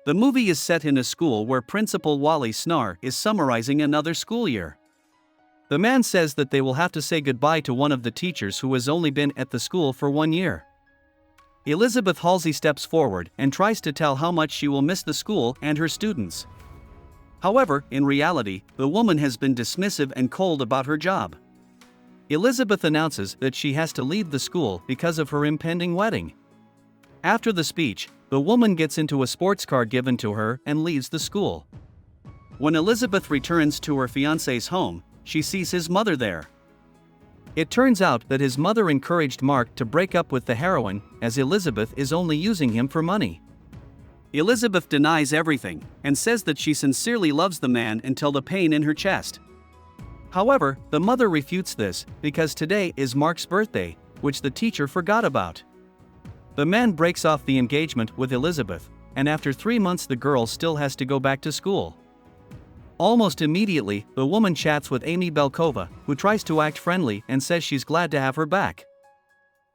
The movie is set in a school where Principal Wally Snar is summarizing another school year. The man says that they will have to say goodbye to one of the teachers who has only been at the school for 1 year. Elizabeth Halsey steps forward and tries to tell how much she will miss the school and her students. However, in reality, the woman has been dismissive and cold about her job. Elizabeth announces that she has to leave the school because of her impending wedding. After the speech, the woman gets into a sports car given to her and leaves the school. When Elizabeth returns to her fiancé's home, she sees his mother there. It turns out that his mother encouraged Mark to break up with the heroine, as Elizabeth is only using him for money. Elizabeth denies everything and says that she sincerely loves the man until the pain in her chest. However, the mother refutes this because today is Mark's birthday, which the teacher forgot about. The man breaks off the engagement with Elizabeth, and after 3 months the girl still has to go back to school. Almost immediately, the woman chats with Amy Belkova, who tries to act friendly and says she's glad to have her back.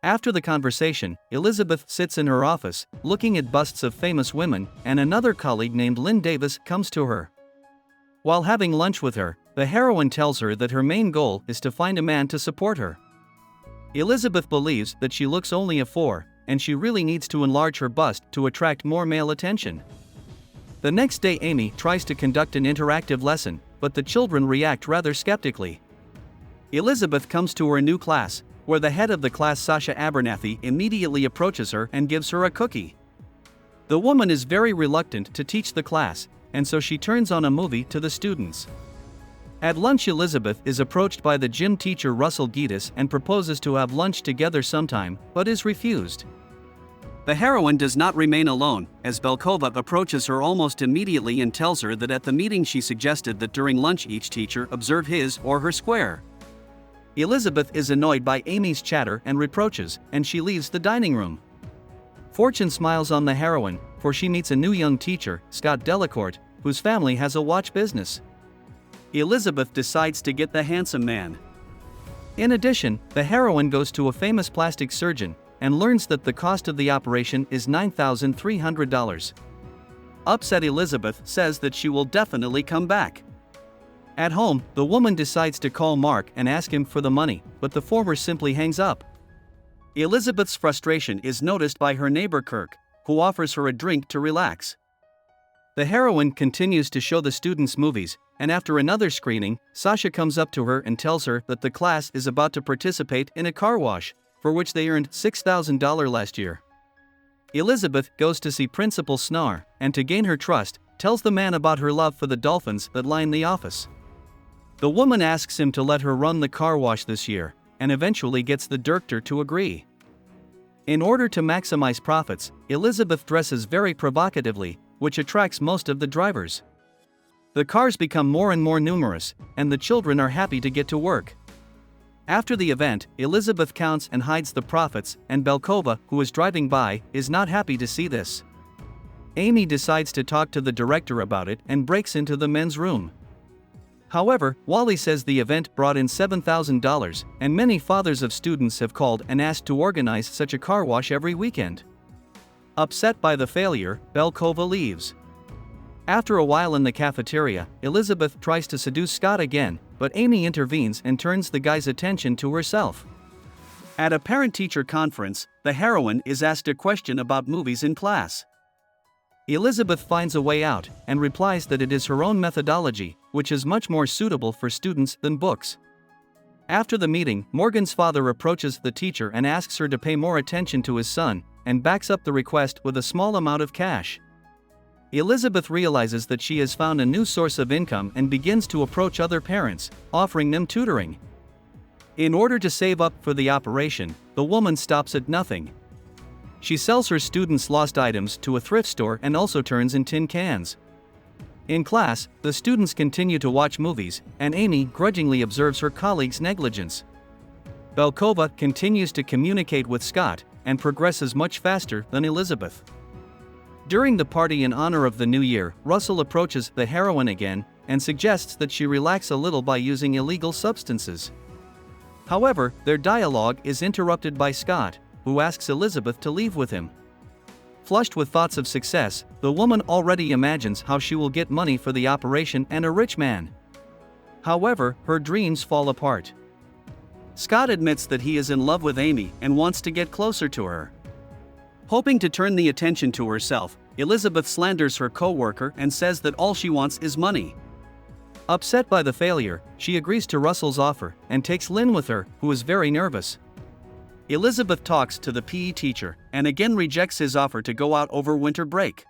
After the conversation, Elizabeth sits in her office, looking at busts of famous women, and another colleague named Lynn Davis comes to her. While having lunch with her, the heroine tells her that her main goal is to find a man to support her. Elizabeth believes that she looks only a 4, and she really needs to enlarge her bust to attract more male attention. The next day Amy tries to conduct an interactive lesson, but the children react rather skeptically. Elizabeth comes to her new class, where the head of the class, Sasha Abernathy, immediately approaches her and gives her a cookie. The woman is very reluctant to teach the class, and so she turns on a movie to the students. At lunch, Elizabeth is approached by the gym teacher Russell Giedis and proposes to have lunch together sometime, but is refused. The heroine does not remain alone, as Belkova approaches her almost immediately and tells her that at the meeting she suggested that during lunch each teacher observe his or her square. Elizabeth is annoyed by Amy's chatter and reproaches, and she leaves the dining room. Fortune smiles on the heroine, for she meets a new young teacher, Scott Delacourt, whose family has a watch business. Elizabeth decides to get the handsome man. In addition, the heroine goes to a famous plastic surgeon and learns that the cost of the operation is $9,300. Upset, Elizabeth says that she will definitely come back. At home, the woman decides to call Mark and ask him for the money, but the former simply hangs up. Elizabeth's frustration is noticed by her neighbor Kirk, who offers her a drink to relax. The heroine continues to show the students movies, and after another screening, Sasha comes up to her and tells her that the class is about to participate in a car wash, for which they earned $6,000 last year. Elizabeth goes to see Principal Snar, and to gain her trust, tells the man about her love for the dolphins that line the office. The woman asks him to let her run the car wash this year, and eventually gets the director to agree. In order to maximize profits, Elizabeth dresses very provocatively, which attracts most of the drivers. The cars become more and more numerous, and the children are happy to get to work. After the event, Elizabeth counts and hides the profits, and Belkova, who is driving by, is not happy to see this. Amy decides to talk to the director about it and breaks into the men's room. However, Wally says the event brought in $7,000, and many fathers of students have called and asked to organize such a car wash every weekend. Upset by the failure, Belkova leaves. After a while in the cafeteria, Elizabeth tries to seduce Scott again, but Amy intervenes and turns the guy's attention to herself. At a parent-teacher conference, the heroine is asked a question about movies in class. Elizabeth finds a way out and replies that it is her own methodology, which is much more suitable for students than books. After the meeting, Morgan's father approaches the teacher and asks her to pay more attention to his son, and backs up the request with a small amount of cash. Elizabeth realizes that she has found a new source of income and begins to approach other parents, offering them tutoring. In order to save up for the operation, the woman stops at nothing. She sells her students' lost items to a thrift store and also turns in tin cans. In class, the students continue to watch movies, and Amy grudgingly observes her colleagues' negligence. Belkova continues to communicate with Scott and progresses much faster than Elizabeth. During the party in honor of the new year, Russell approaches the heroine again and suggests that she relax a little by using illegal substances. However, their dialogue is interrupted by Scott, who asks Elizabeth to leave with him. Flushed with thoughts of success, the woman already imagines how she will get money for the operation and a rich man. However, her dreams fall apart. Scott admits that he is in love with Amy and wants to get closer to her. Hoping to turn the attention to herself, Elizabeth slanders her co-worker and says that all she wants is money. Upset by the failure, she agrees to Russell's offer and takes Lynn with her, who is very nervous. Elizabeth talks to the PE teacher and again rejects his offer to go out over winter break.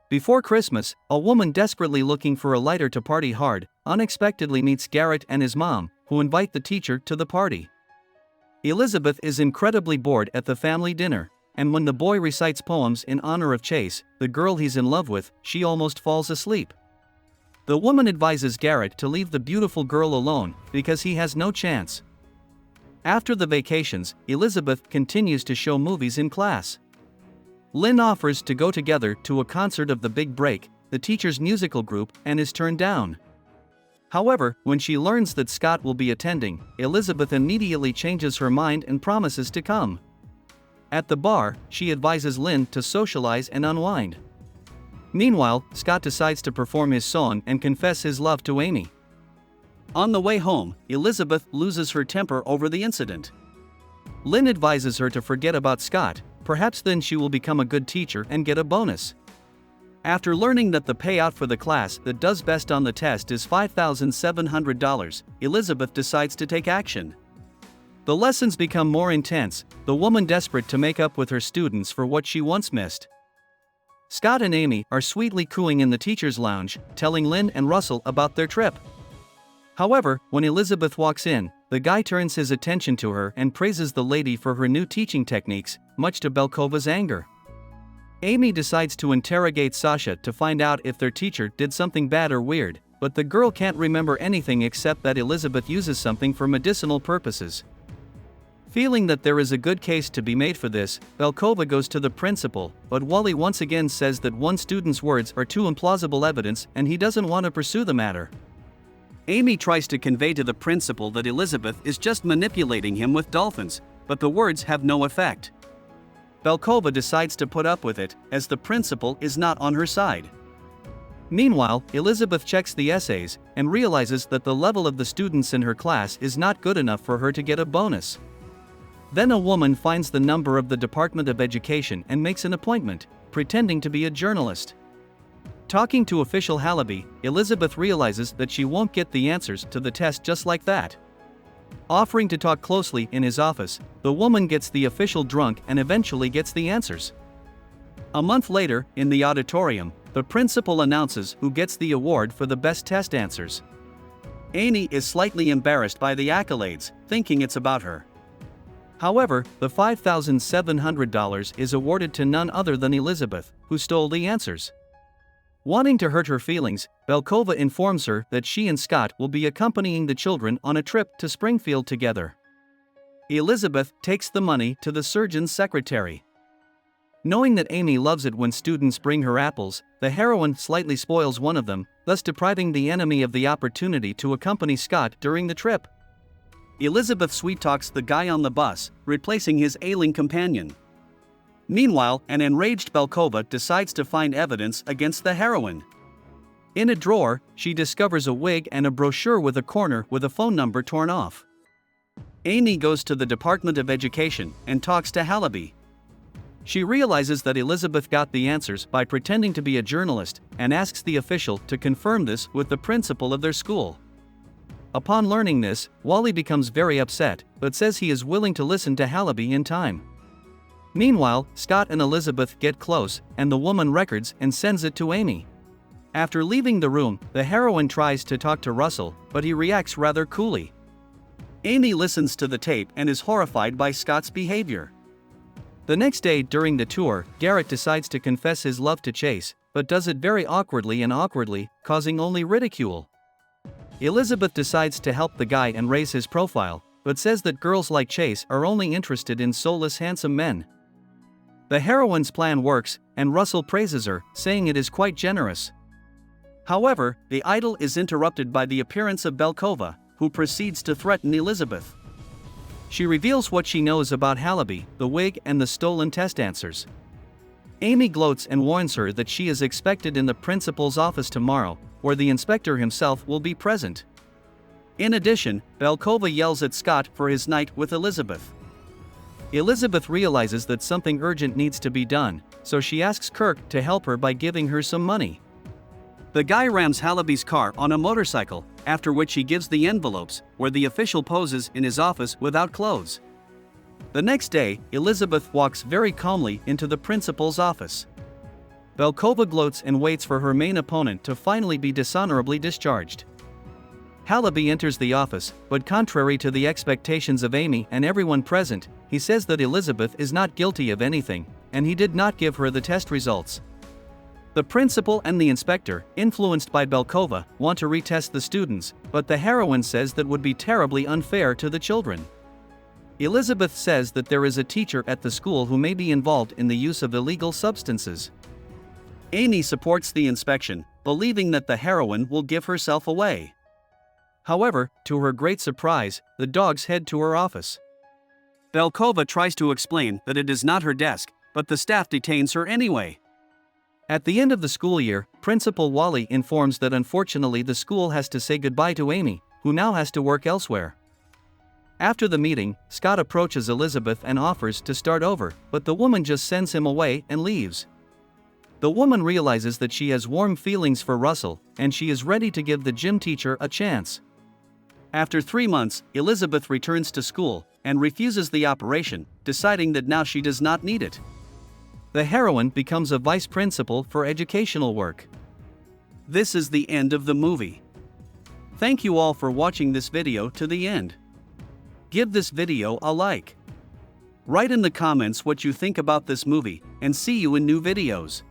Before Christmas, a woman desperately looking for a lighter to party hard unexpectedly meets Garrett and his mom, who invite the teacher to the party. Elizabeth is incredibly bored at the family dinner, and when the boy recites poems in honor of Chase, the girl he's in love with, she almost falls asleep. The woman advises Garrett to leave the beautiful girl alone because he has no chance. After the vacations, Elizabeth continues to show movies in class. Lynn offers to go together to a concert of The Big Break, the teacher's musical group, and is turned down. However, when she learns that Scott will be attending, Elizabeth immediately changes her mind and promises to come. At the bar, she advises Lynn to socialize and unwind. Meanwhile, Scott decides to perform his song and confess his love to Amy. On the way home, Elizabeth loses her temper over the incident. Lynn advises her to forget about Scott, perhaps then she will become a good teacher and get a bonus. After learning that the payout for the class that does best on the test is $5,700, Elizabeth decides to take action. The lessons become more intense, the woman desperate to make up with her students for what she once missed. Scott and Amy are sweetly cooing in the teacher's lounge, telling Lynn and Russell about their trip. However, when Elizabeth walks in, the guy turns his attention to her and praises the lady for her new teaching techniques, much to Belkova's anger. Amy decides to interrogate Sasha to find out if their teacher did something bad or weird, but the girl can't remember anything except that Elizabeth uses something for medicinal purposes. Feeling that there is a good case to be made for this, Belkova goes to the principal, but Wally once again says that one student's words are too implausible evidence and he doesn't want to pursue the matter. Amy tries to convey to the principal that Elizabeth is just manipulating him with dolphins, but the words have no effect. Belkova decides to put up with it, as the principal is not on her side. Meanwhile, Elizabeth checks the essays and realizes that the level of the students in her class is not good enough for her to get a bonus. Then a woman finds the number of the Department of Education and makes an appointment, pretending to be a journalist. Talking to official Hallaby, Elizabeth realizes that she won't get the answers to the test just like that. Offering to talk closely in his office, the woman gets the official drunk and eventually gets the answers. A month later, in the auditorium, the principal announces who gets the award for the best test answers. Amy is slightly embarrassed by the accolades, thinking it's about her. However, the $5,700 is awarded to none other than Elizabeth, who stole the answers. Wanting to hurt her feelings, Belkova informs her that she and Scott will be accompanying the children on a trip to Springfield together. Elizabeth takes the money to the surgeon's secretary. Knowing that Amy loves it when students bring her apples, the heroine slightly spoils one of them, thus depriving the enemy of the opportunity to accompany Scott during the trip. Elizabeth sweet-talks the guy on the bus, replacing his ailing companion. Meanwhile, an enraged Belkova decides to find evidence against the heroine. In a drawer, she discovers a wig and a brochure with a corner with a phone number torn off. Amy goes to the Department of Education and talks to Hallaby. She realizes that Elizabeth got the answers by pretending to be a journalist and asks the official to confirm this with the principal of their school. Upon learning this, Wally becomes very upset, but says he is willing to listen to Hallaby in time. Meanwhile, Scott and Elizabeth get close, and the woman records and sends it to Amy. After leaving the room, the heroine tries to talk to Russell, but he reacts rather coolly. Amy listens to the tape and is horrified by Scott's behavior. The next day during the tour, Garrett decides to confess his love to Chase, but does it very awkwardly, causing only ridicule. Elizabeth decides to help the guy and raise his profile, but says that girls like Chase are only interested in soulless handsome men. The heroine's plan works, and Russell praises her, saying it is quite generous. However, the idyll is interrupted by the appearance of Belkova, who proceeds to threaten Elizabeth. She reveals what she knows about Hallaby, the wig and the stolen test answers. Amy gloats and warns her that she is expected in the principal's office tomorrow, where the inspector himself will be present. In addition, Belkova yells at Scott for his night with Elizabeth. Elizabeth realizes that something urgent needs to be done, so she asks Kirk to help her by giving her some money. The guy rams Hallaby's car on a motorcycle, after which he gives the envelopes, where the official poses in his office without clothes. The next day, Elizabeth walks very calmly into the principal's office. Belkova gloats and waits for her main opponent to finally be dishonorably discharged. Hallaby enters the office, but contrary to the expectations of Amy and everyone present, he says that Elizabeth is not guilty of anything, and he did not give her the test results. The principal and the inspector, influenced by Belkova, want to retest the students, but the heroine says that would be terribly unfair to the children. Elizabeth says that there is a teacher at the school who may be involved in the use of illegal substances. Amy supports the inspection, believing that the heroine will give herself away. However, to her great surprise, the dogs head to her office. Belkova tries to explain that it is not her desk, but the staff detains her anyway. At the end of the school year, Principal Wally informs that unfortunately the school has to say goodbye to Amy, who now has to work elsewhere. After the meeting, Scott approaches Elizabeth and offers to start over, but the woman just sends him away and leaves. The woman realizes that she has warm feelings for Russell, and she is ready to give the gym teacher a chance. After 3 months, Elizabeth returns to school and refuses the operation, deciding that now she does not need it. The heroine becomes a vice principal for educational work. This is the end of the movie. Thank you all for watching this video to the end. Give this video a like. Write in the comments what you think about this movie, and see you in new videos.